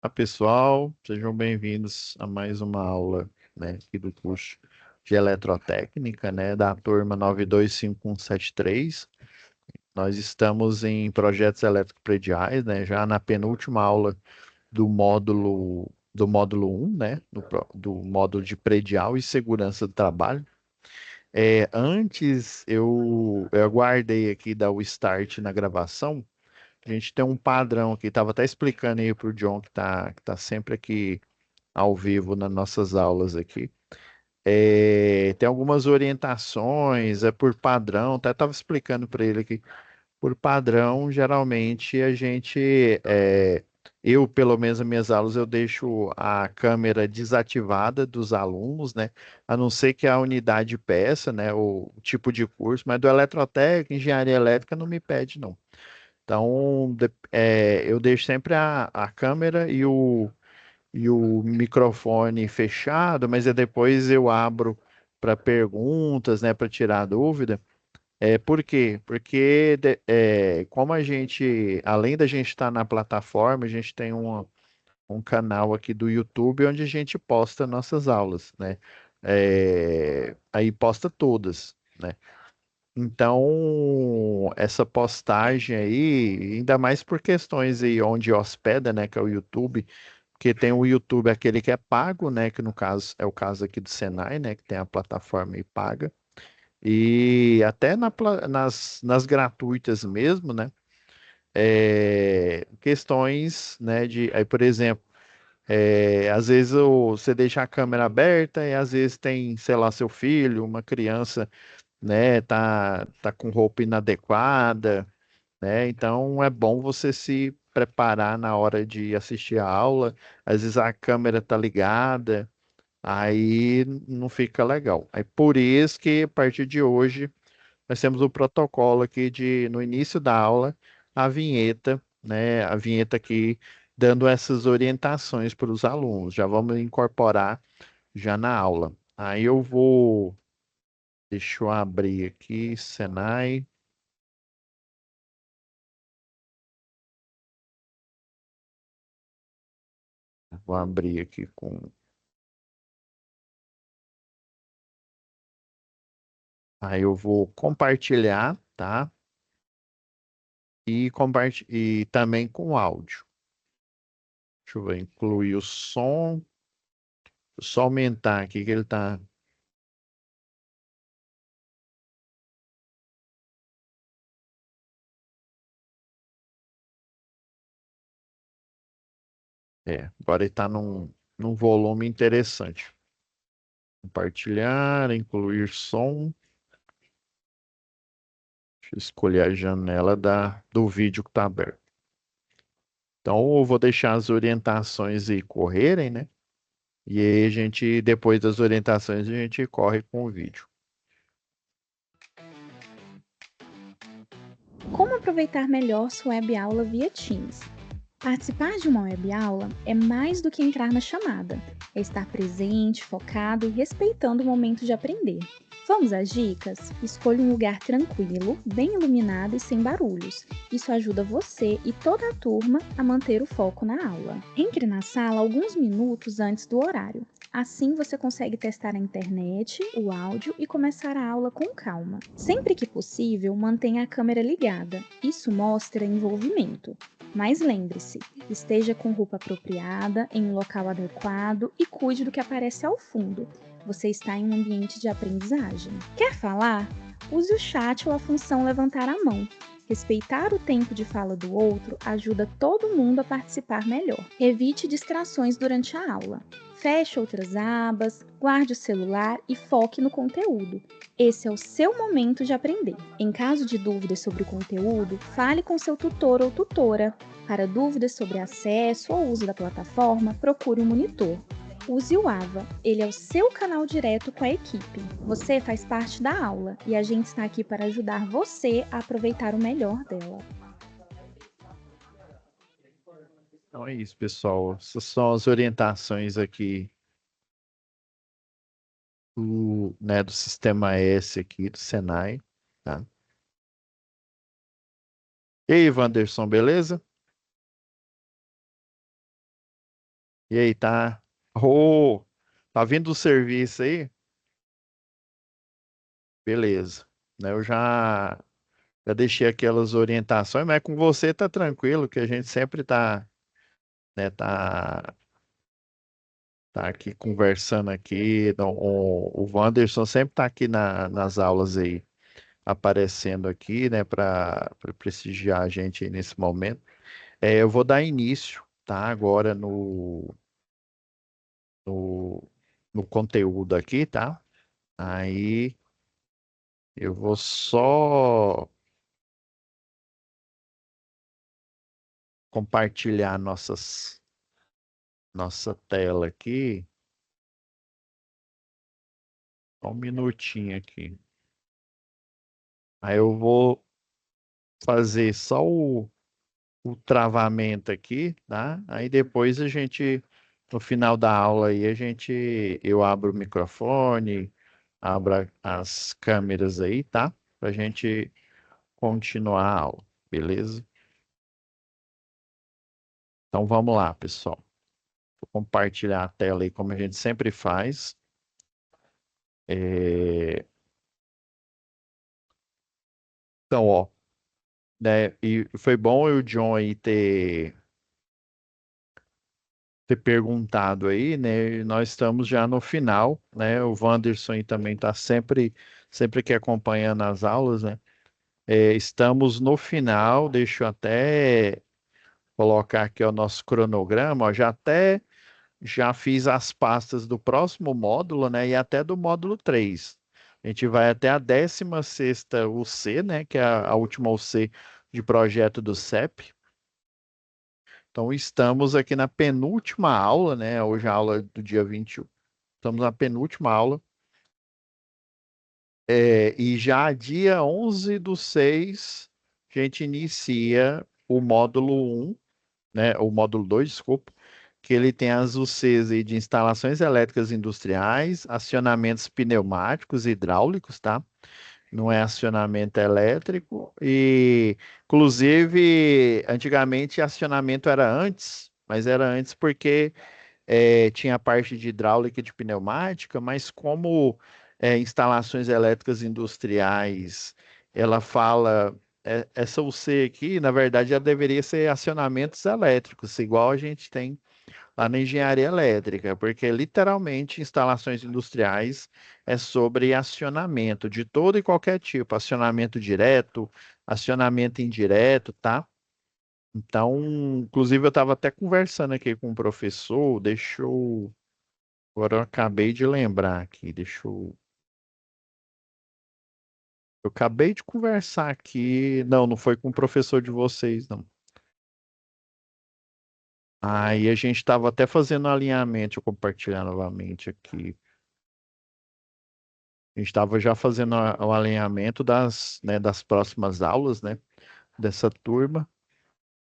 Olá, pessoal, sejam bem-vindos a mais uma aula, né, aqui do curso de Eletrotécnica, né, da turma 925173. Nós estamos em projetos elétricos prediais, né, já na penúltima aula do módulo 1, né, do módulo de predial e segurança do trabalho. Antes, eu aguardei aqui dar o start na gravação. A gente tem um padrão aqui, estava até explicando aí para o John, que tá sempre aqui ao vivo nas nossas aulas aqui. Tem algumas orientações, é por padrão, até estava explicando para ele aqui. Por padrão, geralmente eu, pelo menos nas minhas aulas, eu deixo a câmera desativada dos alunos, né? A não ser que a unidade peça, né? O tipo de curso, mas do eletrotécnica, engenharia elétrica não me pede, não. Então, eu deixo sempre a câmera e o microfone fechado, mas depois eu abro para perguntas, né, para tirar dúvida. Por quê? Porque como a gente, além da gente estar na plataforma, a gente tem um canal aqui do YouTube onde a gente posta nossas aulas, né? Aí posta todas, né? Então, essa postagem aí, ainda mais por questões aí onde hospeda, né, que é o YouTube, porque tem o YouTube aquele que é pago, né, que no caso é o caso aqui do Senai, né, que tem a plataforma aí paga, e até nas gratuitas mesmo, né, questões, né, aí, por exemplo, às vezes você deixa a câmera aberta e às vezes tem, sei lá, seu filho, uma criança, né, tá com roupa inadequada, né? Então é bom você se preparar na hora de assistir a aula. Às vezes a câmera tá ligada, aí não fica legal. Aí por isso que a partir de hoje nós temos o protocolo aqui de no início da aula a vinheta, né? A vinheta aqui dando essas orientações para os alunos. Já vamos incorporar já na aula. Aí deixa eu abrir aqui, Senai. Vou abrir aqui com. Aí eu vou compartilhar, tá? E também com áudio. Deixa eu ver, incluir o som. Só aumentar aqui que ele tá. Agora ele tá num volume interessante. Compartilhar, incluir som. Deixa eu escolher a janela do vídeo que tá aberto. Então eu vou deixar as orientações aí correrem, né? E aí depois das orientações, a gente corre com o vídeo. Como aproveitar melhor sua web aula via Teams? Participar de uma web aula é mais do que entrar na chamada, é estar presente, focado e respeitando o momento de aprender. Vamos às dicas? Escolha um lugar tranquilo, bem iluminado e sem barulhos. Isso ajuda você e toda a turma a manter o foco na aula. Entre na sala alguns minutos antes do horário. Assim você consegue testar a internet, o áudio e começar a aula com calma. Sempre que possível, mantenha a câmera ligada. Isso mostra envolvimento. Mas lembre-se, esteja com roupa apropriada, em um local adequado e cuide do que aparece ao fundo. Você está em um ambiente de aprendizagem. Quer falar? Use o chat ou a função levantar a mão. Respeitar o tempo de fala do outro ajuda todo mundo a participar melhor. Evite distrações durante a aula. Feche outras abas, guarde o celular e foque no conteúdo. Esse é o seu momento de aprender. Em caso de dúvidas sobre o conteúdo, fale com seu tutor ou tutora. Para dúvidas sobre acesso ou uso da plataforma, procure um monitor. Use o AVA, ele é o seu canal direto com a equipe. Você faz parte da aula e a gente está aqui para ajudar você a aproveitar o melhor dela. Então é isso, pessoal. Essas são as orientações aqui do sistema S aqui do Senai, tá? E aí, Wanderson, beleza? E aí, tá? Ô, tá vindo do serviço aí? Beleza. Né, eu já deixei aquelas orientações, mas com você tá tranquilo, que a gente sempre tá, né, tá aqui conversando aqui. Então, o Wanderson sempre tá aqui nas aulas aí, aparecendo aqui, né, para prestigiar a gente aí nesse momento. Eu vou dar início, tá? Agora no, no conteúdo aqui, tá? Aí eu vou só compartilhar nossa tela aqui. Só um minutinho aqui. Aí eu vou fazer só o travamento aqui, tá? Aí depois no final da aula aí, eu abro o microfone, abro as câmeras aí, tá? Pra gente continuar a aula, beleza? Então vamos lá, pessoal. Vou compartilhar a tela aí como a gente sempre faz. É, Então, ó, né? E foi bom o John aí ter perguntado aí, né? Nós estamos já no final, né? O Wanderson aí também está sempre que acompanhando as aulas, né? Estamos no final, deixa eu até colocar aqui o nosso cronograma, ó, já fiz as pastas do próximo módulo, né? E até do módulo 3. A gente vai até a 16ª UC, né? Que é a última UC de projeto do CEP. Então, estamos aqui na penúltima aula, né? Hoje é a aula do dia 21. Estamos na penúltima aula. E já dia 11/6, a gente inicia o módulo 1, né? O módulo 2, desculpa, que ele tem as UCs aí de instalações elétricas industriais, acionamentos pneumáticos e hidráulicos, tá? Não é acionamento elétrico. E, inclusive, antigamente acionamento era antes, mas era antes porque tinha a parte de hidráulica e de pneumática, mas como instalações elétricas industriais, ela fala, essa UC aqui, na verdade, ela deveria ser acionamentos elétricos, igual a gente tem lá na engenharia elétrica, porque literalmente instalações industriais é sobre acionamento de todo e qualquer tipo, acionamento direto, acionamento indireto, tá? Então, inclusive, eu estava até conversando aqui com o professor, agora eu acabei de lembrar aqui, eu acabei de conversar aqui, não foi com o professor de vocês, não. Aí a gente estava até fazendo alinhamento, deixa eu compartilhar novamente aqui. A gente estava já fazendo o alinhamento das próximas aulas, né, dessa turma.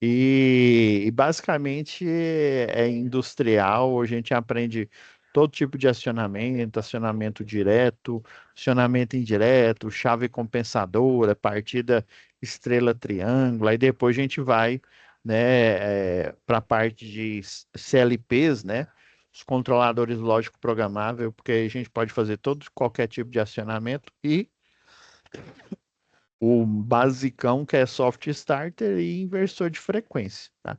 E basicamente é industrial, a gente aprende todo tipo de acionamento, acionamento direto, acionamento indireto, chave compensadora, partida estrela triângulo, aí depois a gente vai, né, para a parte de CLPs, né, os controladores lógico programável, porque a gente pode fazer qualquer tipo de acionamento e o basicão que é soft starter e inversor de frequência, tá?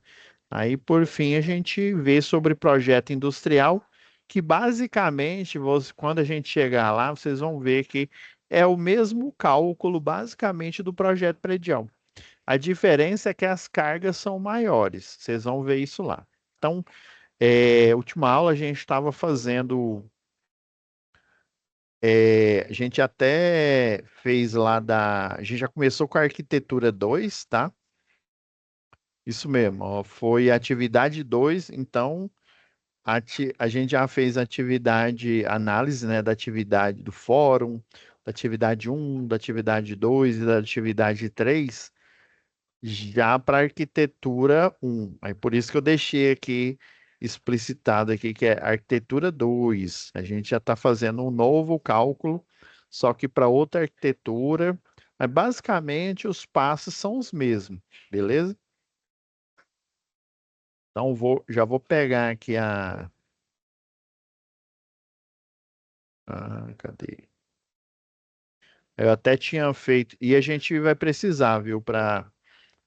Aí, por fim, a gente vê sobre projeto industrial, que basicamente, quando a gente chegar lá, vocês vão ver que é o mesmo cálculo, basicamente, do projeto predial. A diferença é que as cargas são maiores, vocês vão ver isso lá. Então, última aula a gente estava fazendo, a gente até fez a gente já começou com a arquitetura 2, tá? Isso mesmo, ó, foi atividade 2. Então a gente já fez atividade, análise, né, da atividade do fórum, da atividade um, da atividade 2 e da atividade 3, já para arquitetura um. Aí por isso que eu deixei aqui explicitado aqui que é arquitetura 2. A gente já está fazendo um novo cálculo, só que para outra arquitetura, mas basicamente os passos são os mesmos, beleza? Então já vou pegar aqui cadê? Eu até tinha feito, e a gente vai precisar, viu, para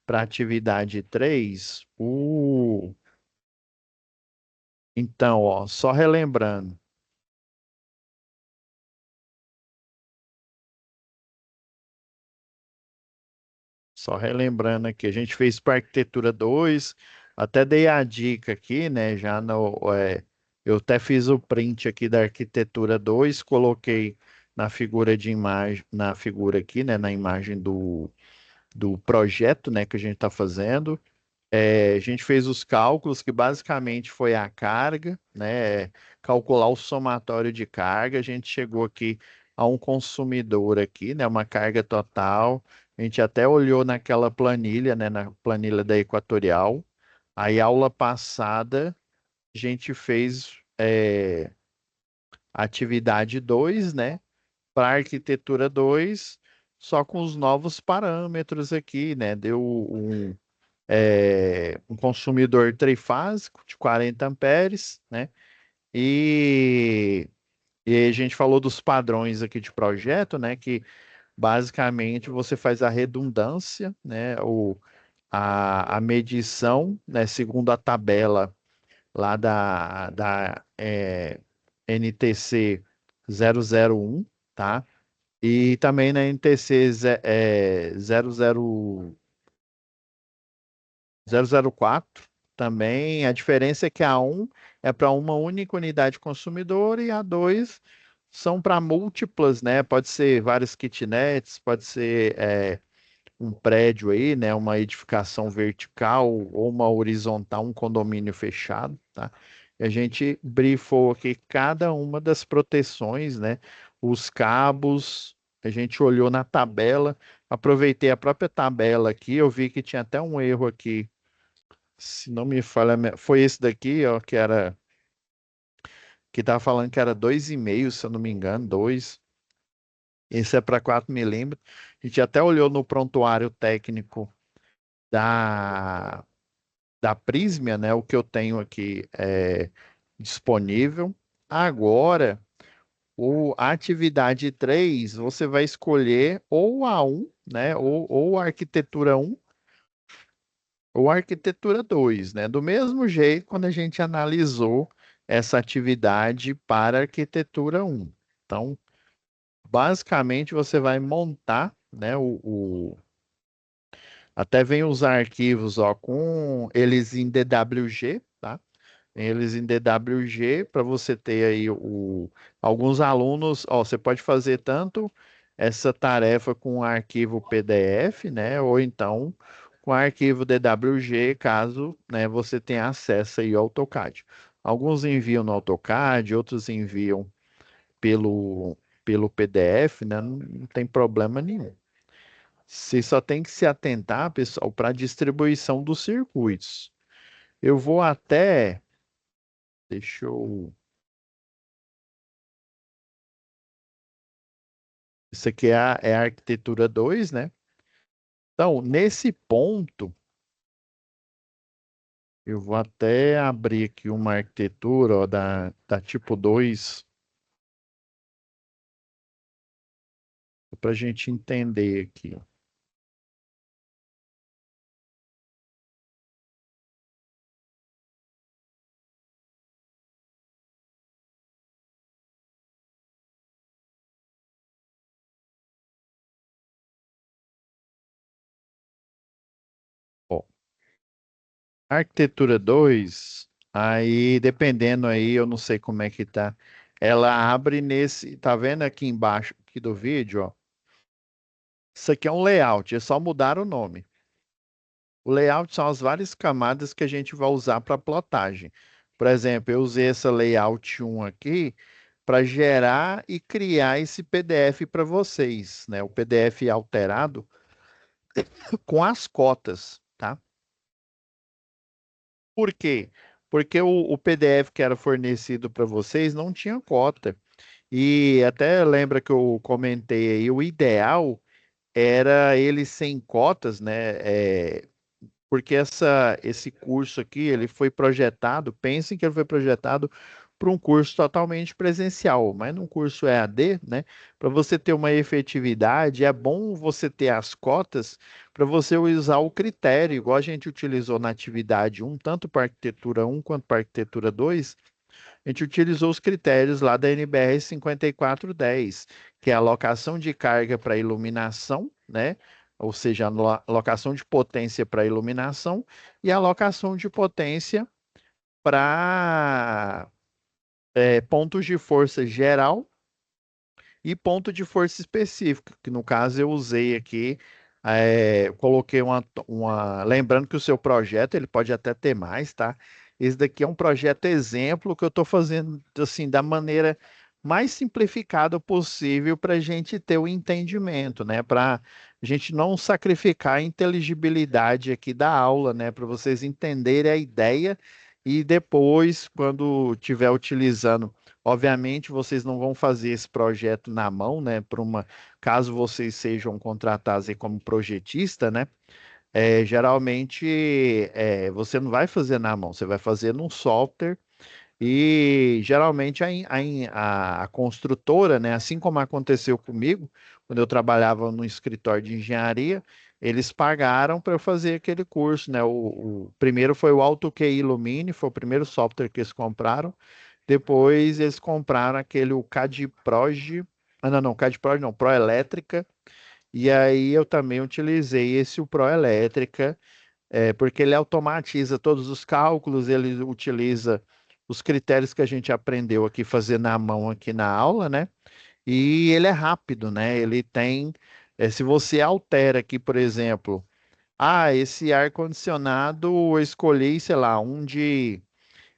atividade 3 então, ó, só relembrando aqui, a gente fez para arquitetura 2, até dei a dica aqui, né, eu até fiz o print aqui da arquitetura 2, coloquei na figura de imagem, na figura aqui, né, na imagem do projeto, né, que a gente está fazendo. A gente fez os cálculos, que basicamente foi a carga, né? Calcular o somatório de carga. A gente chegou aqui a um consumidor aqui, né? Uma carga total. A gente até olhou naquela planilha, né? Na planilha da Equatorial. Aí, aula passada, a gente fez atividade 2, né? Para arquitetura 2, só com os novos parâmetros aqui, né? Deu um consumidor trifásico de 40 amperes, né? E, e a gente falou dos padrões aqui de projeto, né? Que basicamente você faz a redundância, né? A medição, né? Segundo a tabela lá da NTC 001, tá? E também na NTC 004 também. A diferença é que a um é para uma única unidade consumidora e a 2 são para múltiplas, né? Pode ser várias kitnets, pode ser um prédio aí, né? Uma edificação vertical ou uma horizontal, um condomínio fechado, tá? E a gente brifou aqui cada uma das proteções, né? Os cabos, a gente olhou na tabela, aproveitei a própria tabela aqui, eu vi que tinha até um erro aqui, se não me falha, foi esse daqui, ó, que tava falando que era 2,5, se eu não me engano, 2. Esse é para 4 milímetros. A gente até olhou no prontuário técnico da, da Prismia, né? O que eu tenho aqui disponível. Agora, a atividade 3 você vai escolher ou a um, né? Ou a arquitetura um ou arquitetura 2, né? Do mesmo jeito, quando a gente analisou essa atividade para arquitetura um. Então, basicamente, você vai montar, né, até vem os arquivos, ó, com eles em DWG, tá? Eles em DWG para você ter aí alguns alunos, ó, você pode fazer tanto essa tarefa com o arquivo PDF, né, ou então com o arquivo DWG, caso, né, você tenha acesso aí ao AutoCAD. Alguns enviam no AutoCAD, outros enviam pelo pelo PDF, né, não tem problema nenhum. Você só tem que se atentar, pessoal, para a distribuição dos circuitos. Eu vou até, deixa eu Isso aqui é a arquitetura 2, né? Então, nesse ponto, eu vou até abrir aqui uma arquitetura ó, da tipo 2 para a gente entender aqui. Ó, arquitetura 2, aí dependendo aí, eu não sei como é que tá. Ela abre tá vendo aqui embaixo aqui do vídeo, ó? Isso aqui é um layout, é só mudar o nome. O layout são as várias camadas que a gente vai usar para plotagem. Por exemplo, eu usei essa layout 1 aqui para gerar e criar esse PDF para vocês, né? O PDF alterado com as cotas, tá? Por quê? Porque o PDF que era fornecido para vocês não tinha cota. E até lembra que eu comentei aí, o ideal era ele sem cotas, né? porque esse curso aqui, ele foi projetado, pensem que ele foi projetado para um curso totalmente presencial, mas num curso EAD, né, para você ter uma efetividade, é bom você ter as cotas para você usar o critério, igual a gente utilizou na atividade um tanto para arquitetura um quanto para arquitetura 2. A gente utilizou os critérios lá da NBR 5410, que é a alocação de carga para iluminação, né? Ou seja, a alocação de potência para iluminação e a alocação de potência para pontos de força geral e ponto de força específico, que no caso eu usei aqui, coloquei lembrando que o seu projeto, ele pode até ter mais, tá? Esse daqui é um projeto exemplo que eu estou fazendo, assim, da maneira mais simplificada possível para a gente ter o entendimento, né? Para a gente não sacrificar a inteligibilidade aqui da aula, né? Para vocês entenderem a ideia e depois, quando estiver utilizando. Obviamente, vocês não vão fazer esse projeto na mão, né? Caso vocês sejam contratados aí como projetista, né? Geralmente, você não vai fazer na mão, você vai fazer num software e geralmente a construtora, né? Assim como aconteceu comigo, quando eu trabalhava no escritório de engenharia, eles pagaram para eu fazer aquele curso, né? O primeiro foi o AutoCAD Illumine, foi o primeiro software que eles compraram. Depois eles compraram aquele o CAD Proj. Ah, não, não, CAD Proj não, Pro Elétrica. E aí eu também utilizei esse o Pro Elétrica, porque ele automatiza todos os cálculos, ele utiliza os critérios que a gente aprendeu aqui fazer na mão aqui na aula, né? E ele é rápido, né? Ele tem, se você altera aqui, por exemplo, esse ar-condicionado eu escolhi, sei lá,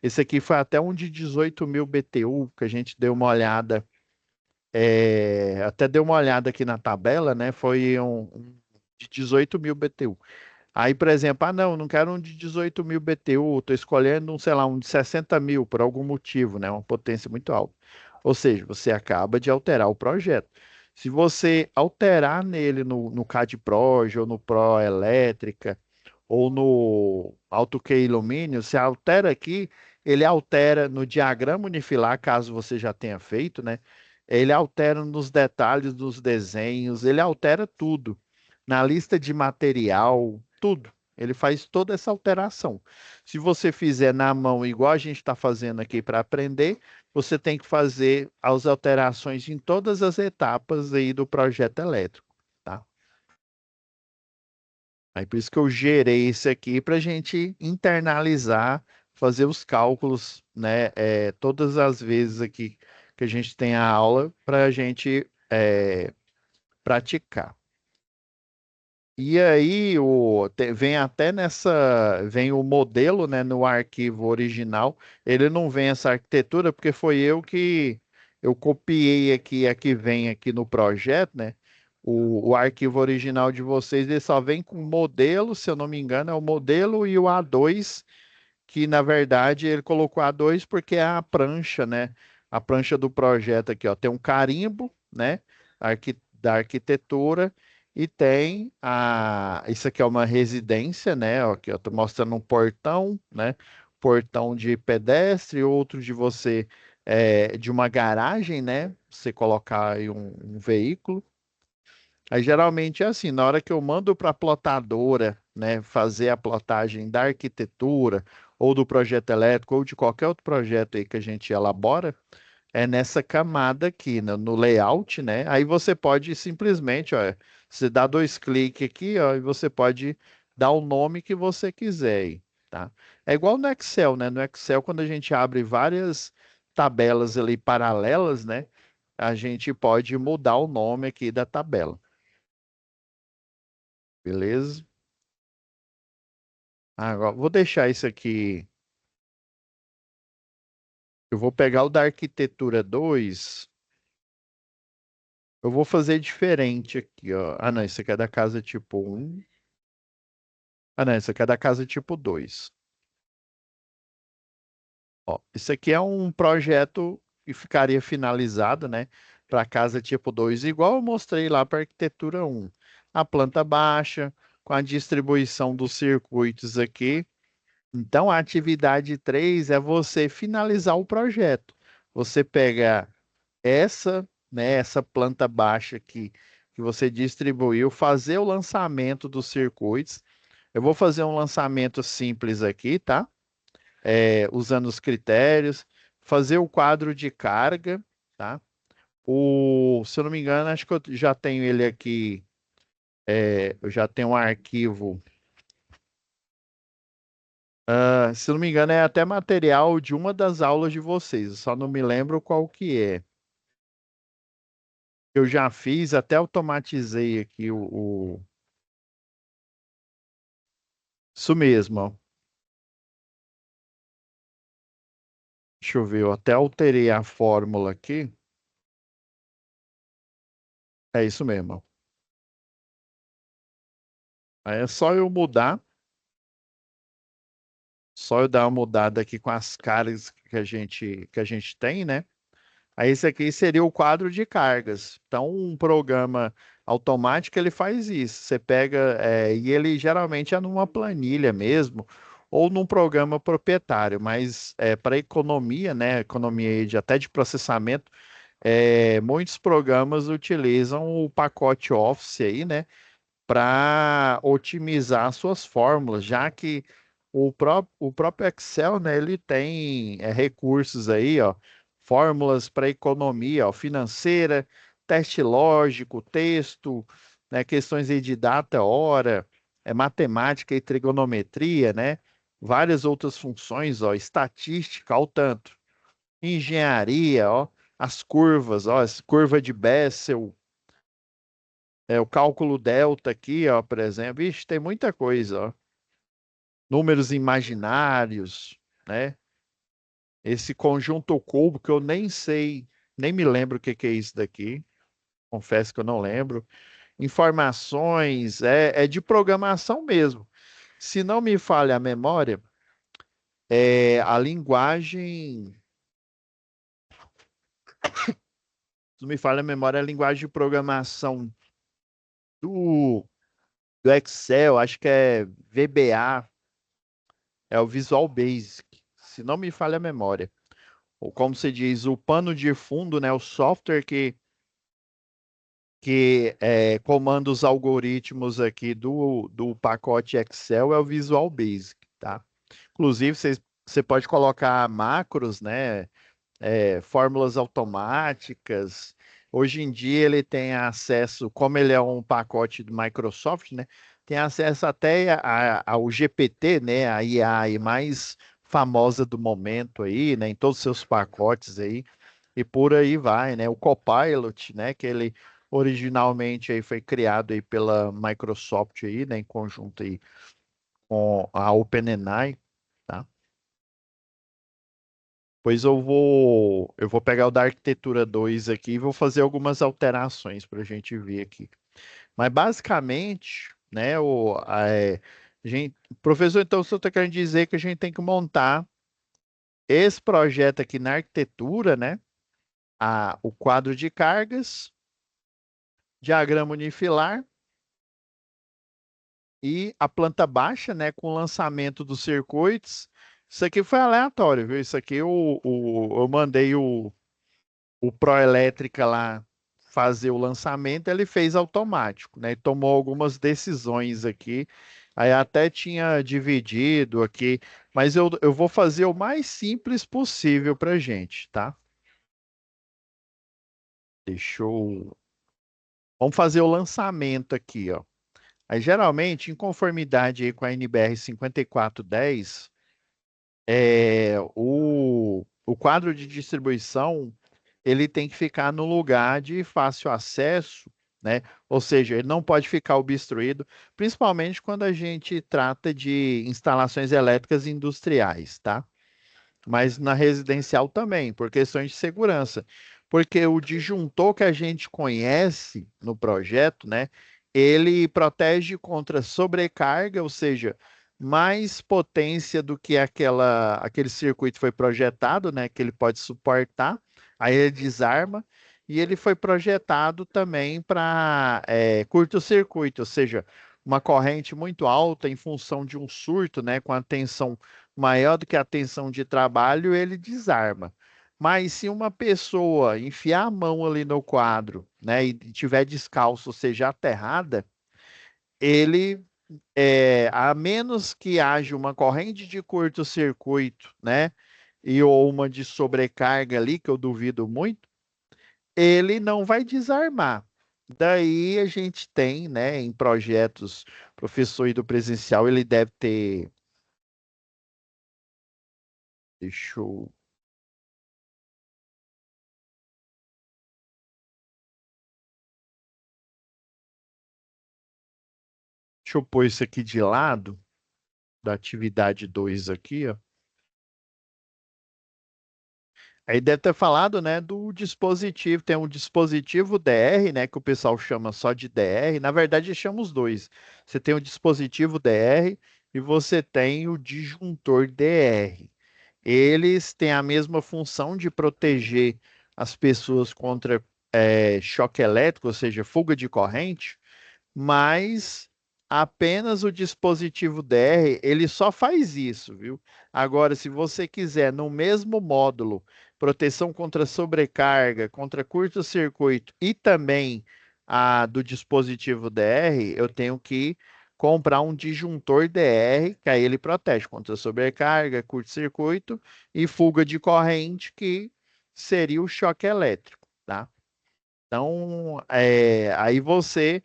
esse aqui foi até um de 18.000 BTU, que a gente deu uma olhada, até deu uma olhada aqui na tabela, né? Foi um de 18.000 BTU. Aí, por exemplo, não, não quero um de 18.000 BTU, estou escolhendo um, sei lá, um de 60.000 por algum motivo, né? Uma potência muito alta. Ou seja, você acaba de alterar o projeto. Se você alterar nele no CAD Proj ou no Pro Elétrica ou no AutoCAD Illuminio, você altera aqui, ele altera no diagrama unifilar, caso você já tenha feito, né? Ele altera nos detalhes dos desenhos, ele altera tudo. Na lista de material, tudo. Ele faz toda essa alteração. Se você fizer na mão, igual a gente está fazendo aqui para aprender, você tem que fazer as alterações em todas as etapas aí do projeto elétrico, tá? Aí por isso que eu gerei esse aqui para a gente internalizar, fazer os cálculos, né? Todas as vezes aqui que a gente tem a aula para a gente praticar. E aí vem até vem o modelo, né, no arquivo original. Ele não vem essa arquitetura porque foi eu copiei aqui a que vem aqui no projeto, né? O arquivo original de vocês, ele só vem com modelo, se eu não me engano, é o modelo e o A2, que na verdade ele colocou A2 porque é a prancha, né? A prancha do projeto aqui, ó, tem um carimbo, né? Da arquitetura e tem isso aqui é uma residência, né? Ó, aqui eu tô mostrando um portão, né? Portão de pedestre, outro de você de uma garagem, né? Você colocar aí um veículo. Aí geralmente é assim, na hora que eu mando para a plotadora, né, fazer a plotagem da arquitetura, ou do projeto elétrico, ou de qualquer outro projeto aí que a gente elabora, é nessa camada aqui, no layout, né? Aí você pode simplesmente, ó, você dá dois cliques aqui, ó, e você pode dar o nome que você quiser aí, tá? É igual no Excel, né? No Excel, quando a gente abre várias tabelas ali paralelas, né? A gente pode mudar o nome aqui da tabela. Beleza? Agora, vou deixar isso aqui. Eu vou pegar o da arquitetura 2. Eu vou fazer diferente aqui, ó. Não, isso aqui é da casa tipo 1. Não, isso aqui é da casa tipo 2. Ó, isso aqui é um projeto que ficaria finalizado, né? Para casa tipo 2, igual eu mostrei lá para arquitetura 1. A planta baixa, com a distribuição dos circuitos aqui. Então, a atividade 3 é você finalizar o projeto. Você pega essa, né, essa planta baixa aqui que você distribuiu, fazer o lançamento dos circuitos. Eu vou fazer um lançamento simples aqui, tá? Usando os critérios, fazer o quadro de carga, tá? Se eu não me engano, acho que eu já tenho ele aqui, eu já tenho um arquivo. Se eu não me engano, é até material de uma das aulas de vocês, eu só não me lembro qual que é. Eu já fiz, até automatizei aqui isso mesmo, ó. Deixa eu ver, eu até alterei a fórmula aqui. É isso mesmo, ó. Aí é só eu dar uma mudada aqui com as caras que a gente tem, né? Aí esse aqui seria o quadro de cargas. Então, um programa automático ele faz isso. Você pega, e ele geralmente é numa planilha mesmo, ou num programa proprietário, mas para economia, né? Economia aí até de processamento, muitos programas utilizam o pacote Office aí, né? Para otimizar suas fórmulas, já que o próprio Excel, né, ele tem recursos aí, ó, fórmulas para economia, ó, financeira, teste lógico, texto, né, questões aí de data, hora, matemática e trigonometria, né, várias outras funções, ó, estatística, ao tanto, engenharia, ó, as curvas, ó, curva de Bessel, o cálculo delta aqui, ó, por exemplo. Ixi, tem muita coisa, ó. Números imaginários, né? Esse conjunto cubo que eu nem sei, nem me lembro o que que é isso daqui. Confesso que eu não lembro. Informações, é de programação mesmo. Se não me falha a memória, a linguagem, se não me falha a memória, é a linguagem de programação do, do Excel, acho que é VBA, é o Visual Basic, se não me falha a memória. Ou como se diz, o pano de fundo, né, o software que comanda os algoritmos aqui do pacote Excel é o Visual Basic, tá? Inclusive, você pode colocar macros, né, fórmulas automáticas. Hoje em dia ele tem acesso, como ele é um pacote do Microsoft, né? Tem acesso até ao GPT, né? A IA aí mais famosa do momento aí, né? Em todos os seus pacotes aí e por aí vai, né? O Copilot, né? Que ele originalmente aí foi criado aí pela Microsoft aí, né? Em conjunto aí com a OpenAI, tá? Pois eu vou pegar o da arquitetura 2 aqui e vou fazer algumas alterações para a gente ver aqui. Mas basicamente, né, professor, então você está querendo dizer que a gente tem que montar esse projeto aqui na arquitetura, né? O quadro de cargas, diagrama unifilar e a planta baixa, né, com o lançamento dos circuitos. Isso aqui foi aleatório, viu? Isso aqui eu mandei o Proelétrica lá fazer o lançamento, ele fez automático, né? Tomou algumas decisões aqui. Aí até tinha dividido aqui, mas eu vou fazer o mais simples possível para gente, tá? Deixa eu. Vamos fazer o lançamento aqui, ó. Aí, geralmente, em conformidade aí com a NBR 5410, o quadro de distribuição ele tem que ficar no lugar de fácil acesso, né? Ou seja, ele não pode ficar obstruído, principalmente quando a gente trata de instalações elétricas industriais, tá? Mas na residencial também, por questões de segurança. Porque o disjuntor que a gente conhece no projeto, né, ele protege contra sobrecarga, ou seja, mais potência do que aquele circuito foi projetado, né, que ele pode suportar, aí ele desarma, e ele foi projetado também para curto-circuito, ou seja, uma corrente muito alta em função de um surto, né, com a tensão maior do que a tensão de trabalho, ele desarma. Mas se uma pessoa enfiar a mão ali no quadro, né, e tiver descalço, ou seja, aterrada, ele, a menos que haja uma corrente de curto-circuito, né, e ou uma de sobrecarga ali, que eu duvido muito, ele não vai desarmar. Daí a gente tem, né, em projetos, professor e do presencial, ele deve ter, deixa eu, deixa eu pôr isso aqui de lado, da atividade 2 aqui, ó. Aí deve ter falado, né, do dispositivo, tem um dispositivo DR, né, que o pessoal chama só de DR, na verdade chama os dois. Você tem o dispositivo DR e você tem o disjuntor DR. Eles têm a mesma função de proteger as pessoas contra choque elétrico, ou seja, fuga de corrente, mas apenas o dispositivo DR, ele só faz isso, viu? Agora, se você quiser no mesmo módulo, proteção contra sobrecarga, contra curto-circuito e também a do dispositivo DR, eu tenho que comprar um disjuntor DR, que aí ele protege contra sobrecarga, curto-circuito e fuga de corrente, que seria o choque elétrico, tá? Então, aí você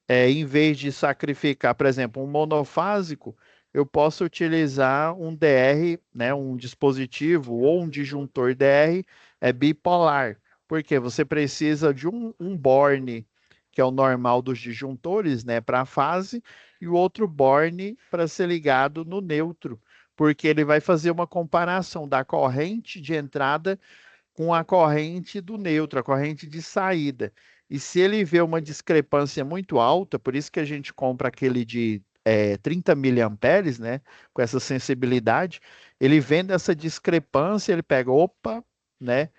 em vez de sacrificar, por exemplo, um monofásico, eu posso utilizar um DR, né, um dispositivo ou um disjuntor DR bipolar, porque você precisa de um borne, que é o normal dos disjuntores, né, para a fase, e o outro borne para ser ligado no neutro, porque ele vai fazer uma comparação da corrente de entrada com a corrente do neutro, a corrente de saída. E se ele vê uma discrepância muito alta, por isso que a gente compra aquele de 30 miliamperes, né, com essa sensibilidade, ele vendo essa discrepância, ele pega, opa, né,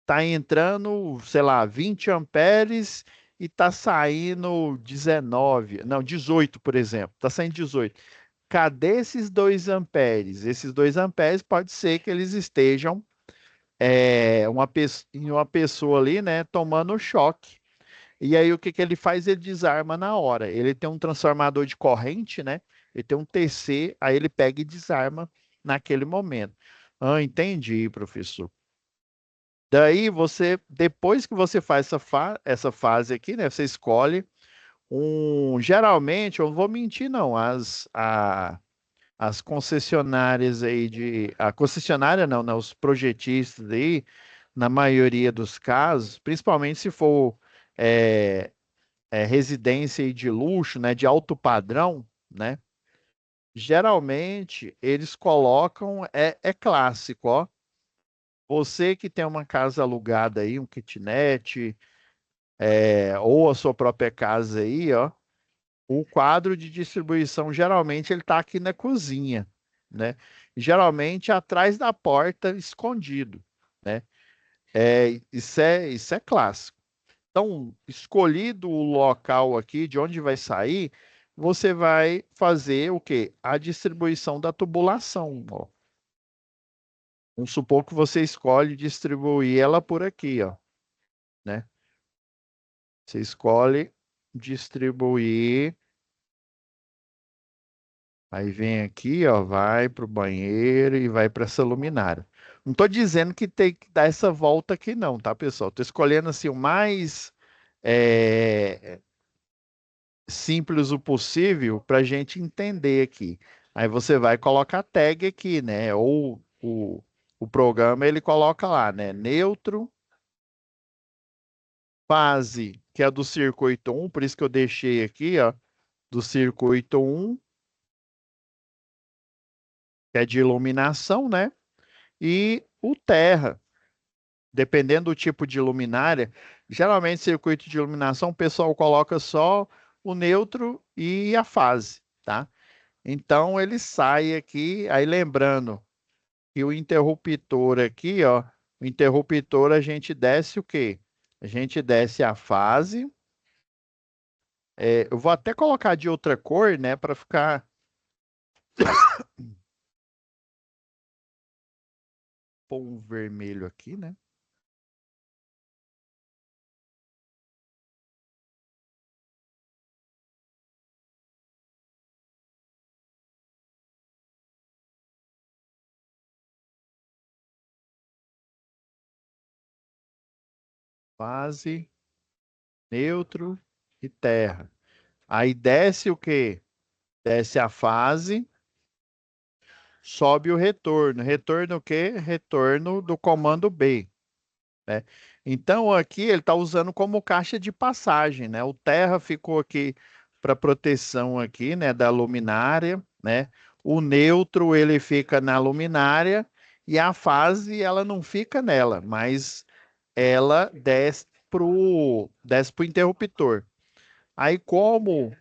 tá entrando, sei lá, 20 amperes e tá saindo 19, não, 18, por exemplo, tá saindo 18. Cadê esses 2 amperes? Esses 2 amperes pode ser que eles estejam em uma pessoa ali, né, tomando choque. E aí o que que ele faz? Ele desarma na hora. Ele tem um transformador de corrente, né? Ele tem um TC, aí ele pega e desarma naquele momento. Ah, entendi, professor. Daí você, depois que você faz essa fase aqui, né? Você escolhe geralmente, eu não vou mentir, não, as concessionárias aí a concessionária não, né? Os projetistas aí, na maioria dos casos, principalmente se for é, residência aí de luxo, né? De alto padrão, né? Geralmente eles colocam, é clássico, ó. Você que tem uma casa alugada aí, um kitnet, ou a sua própria casa aí, ó. O quadro de distribuição geralmente ele está aqui na cozinha, né? Geralmente atrás da porta, escondido, né? Isso é clássico. Então, escolhido o local aqui de onde vai sair, você vai fazer o quê? A distribuição da tubulação, ó. Vamos supor que você escolhe distribuir ela por aqui, ó, né? Você escolhe distribuir. Aí vem aqui, ó, vai para o banheiro e vai para essa luminária. Não estou dizendo que tem que dar essa volta aqui, não, tá, pessoal? Estou escolhendo assim o mais é, simples o possível para a gente entender aqui. Aí você vai colocar a tag aqui, né? Ou o programa ele coloca lá, né? Neutro, fase, que é do circuito um, por isso que eu deixei aqui, ó, do circuito um, que é de iluminação, né? E o terra. Dependendo do tipo de luminária, geralmente circuito de iluminação o pessoal coloca só o neutro e a fase, tá? Então ele sai aqui, aí lembrando que o interruptor aqui, ó, o interruptor a gente desce o quê? A gente desce a fase Eu vou até colocar de outra cor, né, para ficar pôr um vermelho aqui, né? Fase, neutro e terra. Aí desce o quê? Desce a fase, sobe o retorno. Retorno o quê? Retorno do comando B, né? Então aqui ele está usando como caixa de passagem, né? O terra ficou aqui para proteção aqui, né, da luminária, né? O neutro ele fica na luminária e a fase ela não fica nela, mas ela desce pro interruptor. Aí como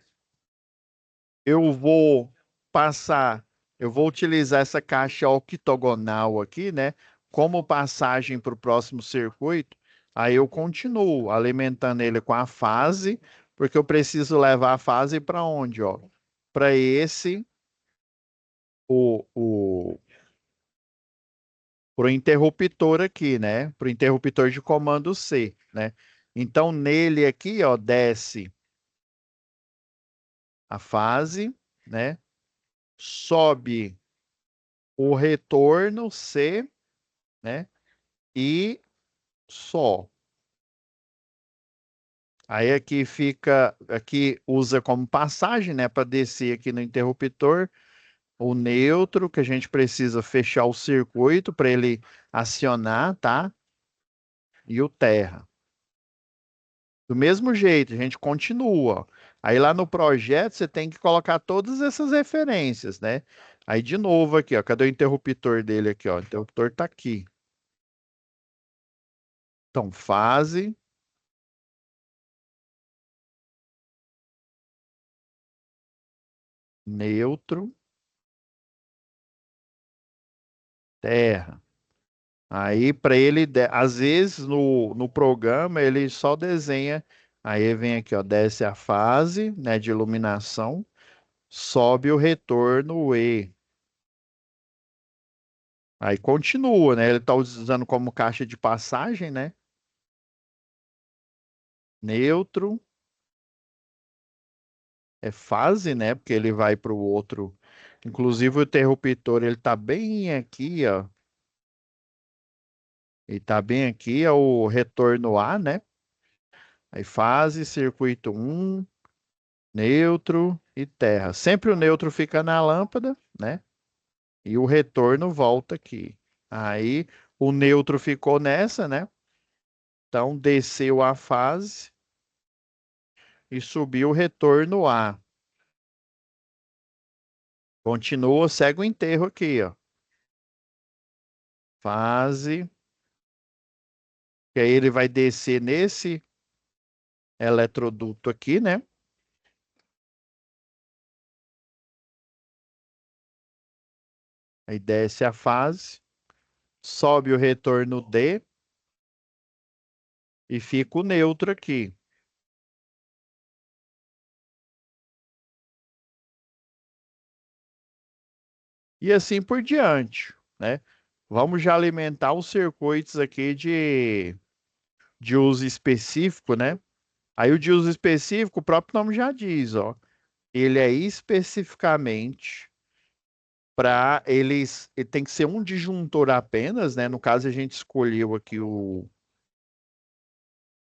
eu vou passar, eu vou utilizar essa caixa octogonal aqui, né? Como passagem para o próximo circuito, aí eu continuo alimentando ele com a fase, porque eu preciso levar a fase para onde, ó? Para esse, o, o, pro interruptor aqui, né? Pro interruptor de comando C, né? Então nele aqui, ó, desce a fase, né? Sobe o retorno C, né? E só. Aí aqui fica, aqui usa como passagem, né, para descer aqui no interruptor, o neutro, que a gente precisa fechar o circuito para ele acionar, tá? E o terra. Do mesmo jeito, a gente continua. Aí lá no projeto você tem que colocar todas essas referências, né? Aí de novo aqui, ó, cadê o interruptor dele aqui, ó? O interruptor tá aqui. Então, fase, neutro, terra. Aí, para ele, às vezes no programa, ele só desenha. Aí vem aqui, ó, desce a fase, né, de iluminação, sobe o retorno E. Aí continua, né? Ele está usando como caixa de passagem, né? Neutro, é fase, né? Porque ele vai para o outro. Inclusive o interruptor, ele está bem aqui, ó. Ele está bem aqui, é o retorno A, né? Aí fase, circuito um, neutro e terra. Sempre o neutro fica na lâmpada, né? E o retorno volta aqui. Aí o neutro ficou nessa, né? Então desceu a fase e subiu o retorno A. Continua, segue o enterro aqui, ó. Fase, que aí ele vai descer nesse eletroduto aqui, né? Aí desce a fase, sobe o retorno D e fica o neutro aqui. E assim por diante, né? Vamos já alimentar os circuitos aqui de uso específico, né? Aí o de uso específico, o próprio nome já diz, ó. Ele é especificamente para eles, ele tem que ser um disjuntor apenas, né? No caso, a gente escolheu aqui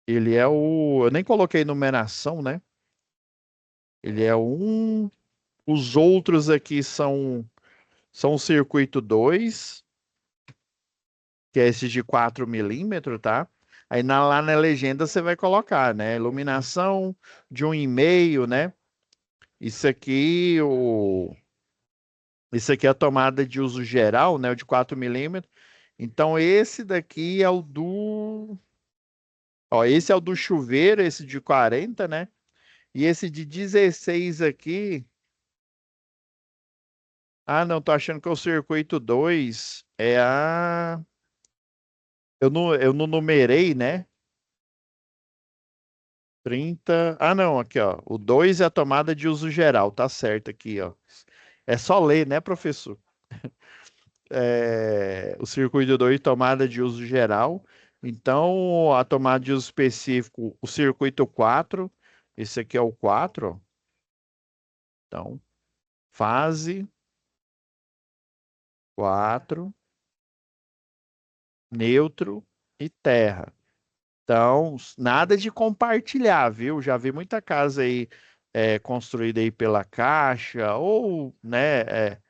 ele é o, eu nem coloquei numeração, né? Ele é um, os outros aqui são o circuito 2 que é esse de 4 milímetros, tá? Aí lá na legenda você vai colocar, né? Iluminação de 1,5, né? Isso aqui, isso aqui é a tomada de uso geral, né? O de 4 milímetros. Então, esse daqui é o do. Ó, esse é o do chuveiro, esse de 40, né? E esse de 16 aqui. Ah, não, tô achando que é o circuito 2. É a. Eu não numerei, né? 30. Ah, não, aqui, ó. O 2 é a tomada de uso geral, tá certo aqui, ó. É só ler, né, professor? O circuito 2, tomada de uso geral. Então, a tomada de uso específico, o circuito 4. Esse aqui é o 4, ó. Então, fase 4, neutro e terra. Então, nada de compartilhar, viu? Já vi muita casa aí construída aí pela Caixa, ou, né,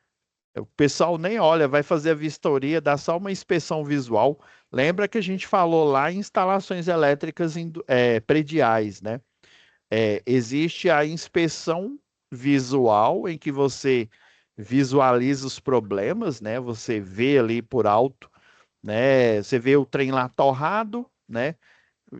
o pessoal nem olha, vai fazer a vistoria, dá só uma inspeção visual. Lembra que a gente falou lá em instalações elétricas prediais, né? Existe a inspeção visual, em que você visualiza os problemas, né? Você vê ali por alto, né? Você vê o trem lá torrado, né?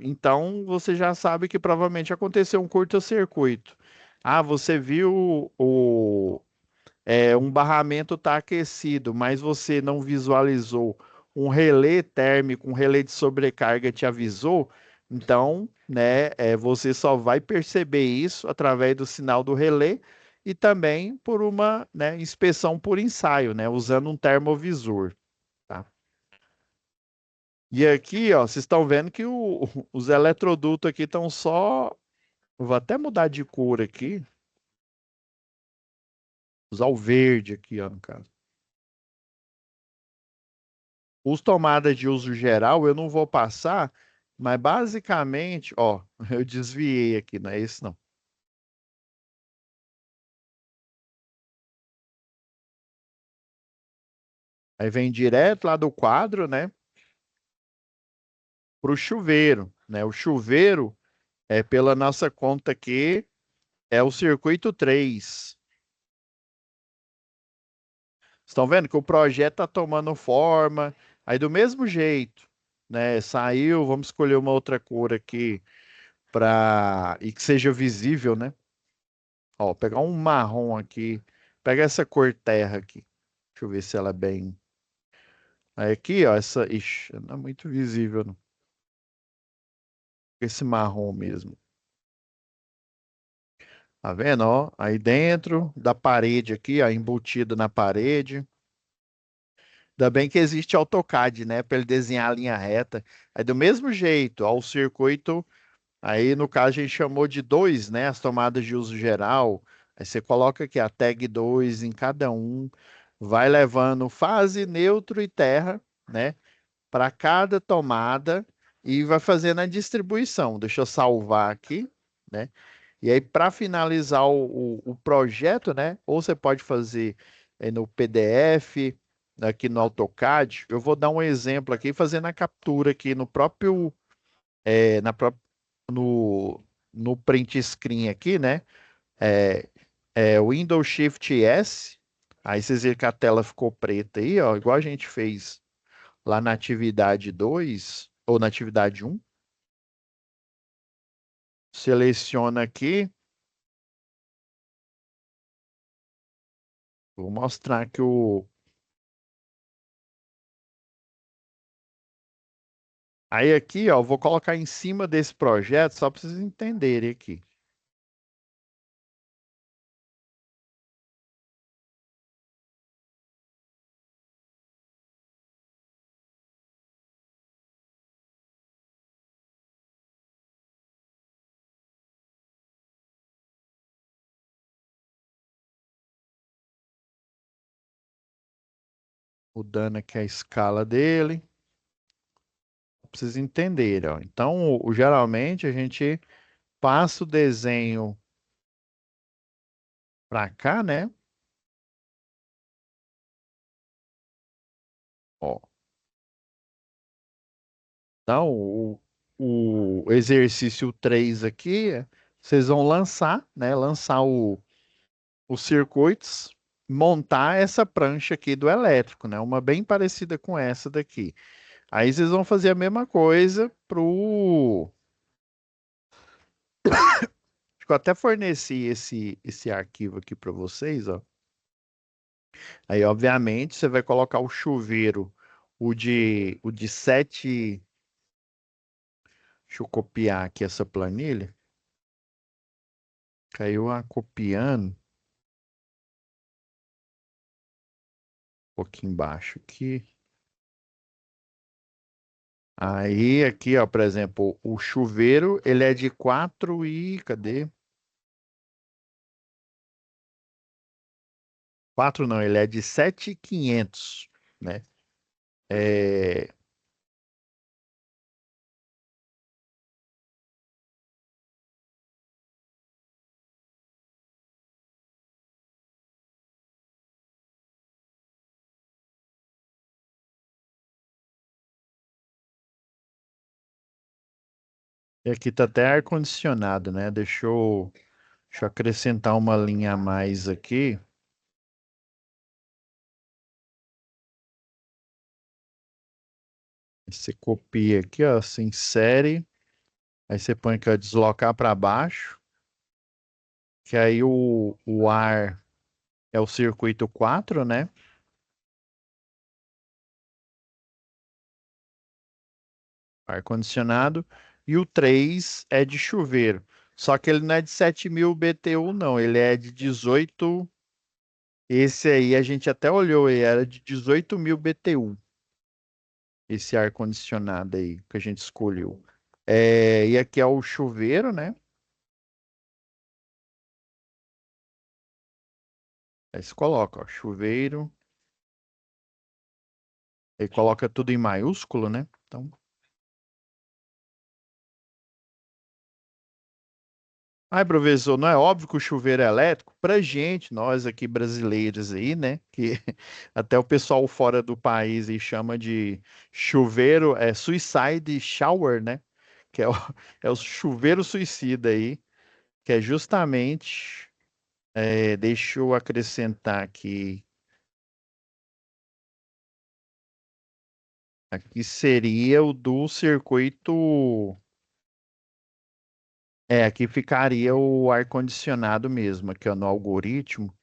Então você já sabe que provavelmente aconteceu um curto-circuito. Ah, você viu um barramento está aquecido, mas você não visualizou um relé térmico, um relé de sobrecarga te avisou. Então, né, você só vai perceber isso através do sinal do relé e também por uma, né, inspeção por ensaio, né, usando um termovisor, tá? E aqui, ó, vocês estão vendo que os eletrodutos aqui estão só. Vou até mudar de cor aqui. Usar o verde aqui, ó, no caso. Os tomadas de uso geral eu não vou passar, mas basicamente, ó, eu desviei aqui, não é esse não. Aí vem direto lá do quadro, né, para o chuveiro, né? O chuveiro pela nossa conta aqui, é o circuito 3. Estão vendo que o projeto está tomando forma, aí do mesmo jeito, né? Saiu, vamos escolher uma outra cor aqui para e que seja visível, né? Ó, pegar um marrom aqui, pega essa cor terra aqui. Deixa eu ver se ela é bem. Aí aqui, ó, essa, ixi, não é muito visível, não. Esse marrom mesmo. Tá vendo, ó? Aí dentro da parede aqui, ó, embutido na parede. Ainda bem que existe AutoCAD, né, para ele desenhar a linha reta. Aí do mesmo jeito, ó, o circuito, aí no caso a gente chamou de 2, né, as tomadas de uso geral. Aí você coloca aqui a tag 2 em cada um, vai levando fase, neutro e terra, né, para cada tomada e vai fazendo a distribuição. Deixa eu salvar aqui, né? E aí, para finalizar o projeto, né? Ou você pode fazer no PDF, aqui no AutoCAD. Eu vou dar um exemplo aqui, fazendo a captura aqui no próprio, é, na pró- no, no print screen aqui, né? É, o Windows Shift S. Aí vocês viram que a tela ficou preta aí, ó, igual a gente fez lá na atividade 2 ou na atividade um. Seleciona aqui. Vou mostrar que o. Aí aqui, ó, vou colocar em cima desse projeto só para vocês entenderem aqui. Mudando aqui a escala dele. Pra vocês entenderem, ó. Então, geralmente a gente passa o desenho para cá, né? Ó. Então, o exercício 3 aqui, vocês vão lançar, né? Lançar os circuitos, montar essa prancha aqui do elétrico, né? Uma bem parecida com essa daqui. Aí vocês vão fazer a mesma coisa pro. Acho que eu até forneci esse arquivo aqui para vocês, ó. Aí, obviamente, você vai colocar o chuveiro, o de 7. Deixa eu copiar aqui essa planilha. Caiu a copiando um pouquinho embaixo aqui. Aí aqui, ó, por exemplo, o chuveiro, ele é de 4 e cadê? 4 não, ele é de 7.500, né? É, e aqui tá até ar-condicionado, né? Deixa eu acrescentar uma linha a mais aqui. Você copia aqui, ó, se insere. Aí você põe aqui, ó, deslocar para baixo. Que aí o ar é o circuito 4, né? Ar-condicionado. E o 3 é de chuveiro. Só que ele não é de 7.000 BTU, não. Ele é de 18. Esse aí a gente até olhou, ele era de 18.000 BTU. Esse ar-condicionado aí que a gente escolheu. E aqui é o chuveiro, né? Aí você coloca, ó, chuveiro. Ele coloca tudo em maiúsculo, né? Então, ai, professor, não é óbvio que o chuveiro é elétrico? Pra gente, nós aqui brasileiros aí, né? Que até o pessoal fora do país aí chama de chuveiro, suicide shower, né? Que é o, é o chuveiro suicida aí, que é justamente, deixa eu acrescentar aqui, aqui seria o do circuito, aqui ficaria o ar-condicionado mesmo, aqui ó, no algoritmo.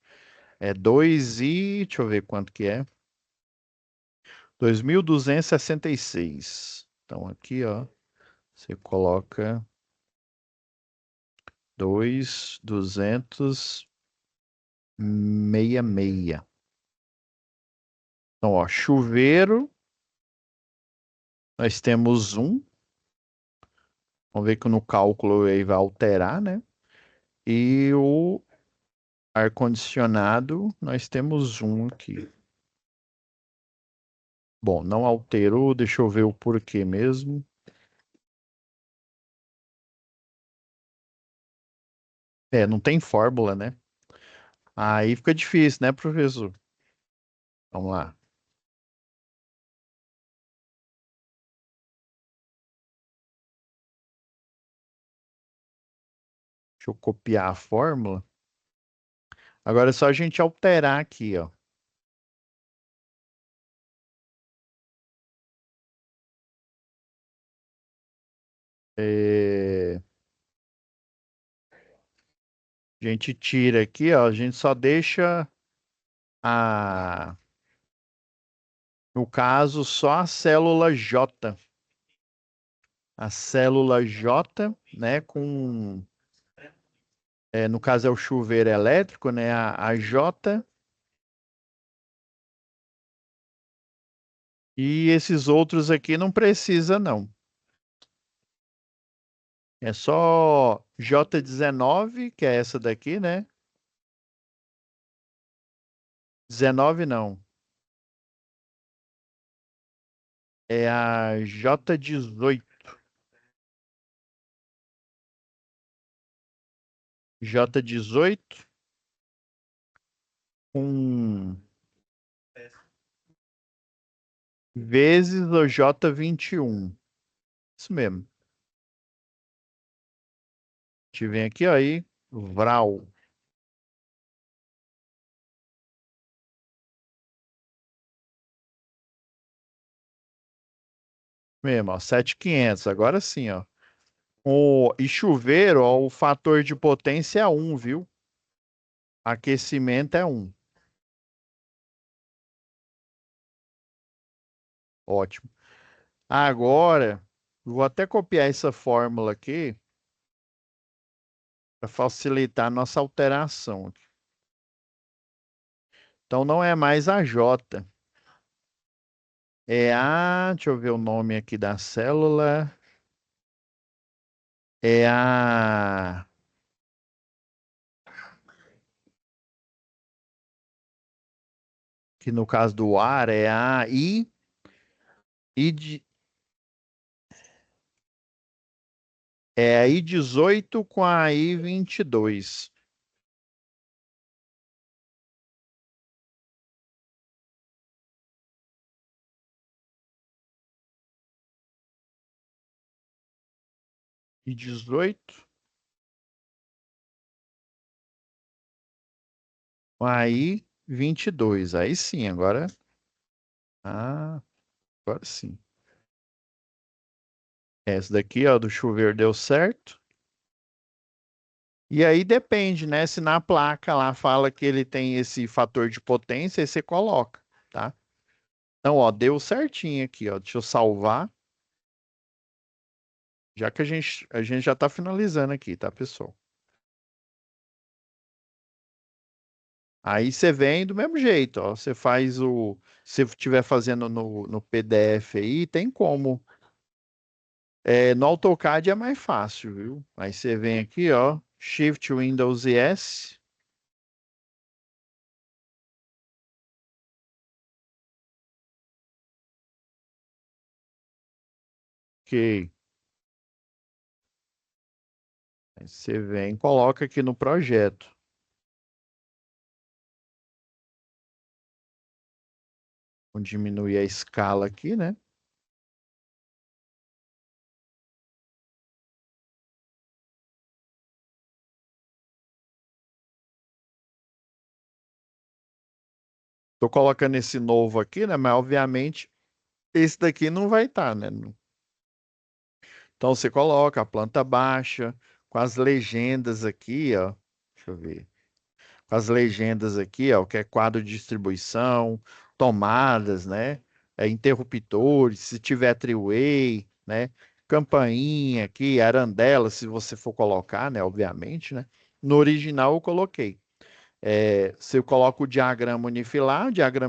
É 2 e. Deixa eu ver quanto que é. 2.266. Então aqui, ó, você coloca 2.266. Então, ó, chuveiro, nós temos um. Vamos ver que no cálculo aí vai alterar, né? E o ar-condicionado, nós temos um aqui. Bom, não alterou, deixa eu ver o porquê mesmo. Não tem fórmula, né? Aí fica difícil, né, professor? Vamos lá. Deixa eu copiar a fórmula. Agora é só a gente alterar aqui, ó. É, A gente tira aqui, ó. A gente só deixa a, no caso, só a célula J. A célula J, né, no caso é o chuveiro elétrico, né, a J, e esses outros aqui não precisa, não. É só J19, que é essa daqui, né? 19 não. É a J18. J18 com vezes o J21. Isso mesmo. A gente vem aqui, ó, aí, Vral. Mesmo, ó, 7.500. Agora sim, ó. E chuveiro, ó, o fator de potência é 1, viu? Aquecimento é 1. Ótimo. Agora, vou até copiar essa fórmula aqui para facilitar a nossa alteração. Então não é mais a J, é a, deixa eu ver o nome aqui da célula, é a, que no caso do ar é a I de, é a I18 com a I22. I18 com a I22. Aí sim, ah, agora sim. Essa daqui, ó, do chuveiro deu certo. E aí depende, né? Se na placa lá fala que ele tem esse fator de potência, aí você coloca, tá? Então, ó, deu certinho aqui, ó. Deixa eu salvar, já que a gente já tá finalizando aqui, tá, pessoal? Aí você vem do mesmo jeito, ó. Você faz se estiver fazendo no PDF aí, tem como. No AutoCAD é mais fácil, viu? Aí você vem aqui, ó, Shift Windows e S. Ok. Aí você vem, coloca aqui no projeto. Vou diminuir a escala aqui, né? Tô colocando esse novo aqui, né? Mas obviamente esse daqui não vai estar, né? Então você coloca a planta baixa com as legendas aqui, ó. Deixa eu ver. Com as legendas aqui, ó, que é quadro de distribuição, tomadas, né? Interruptores, se tiver three-way, né? Campainha aqui, arandela, se você for colocar, né? Obviamente, né? No original eu coloquei. Você coloca o diagrama unifilar, o diagrama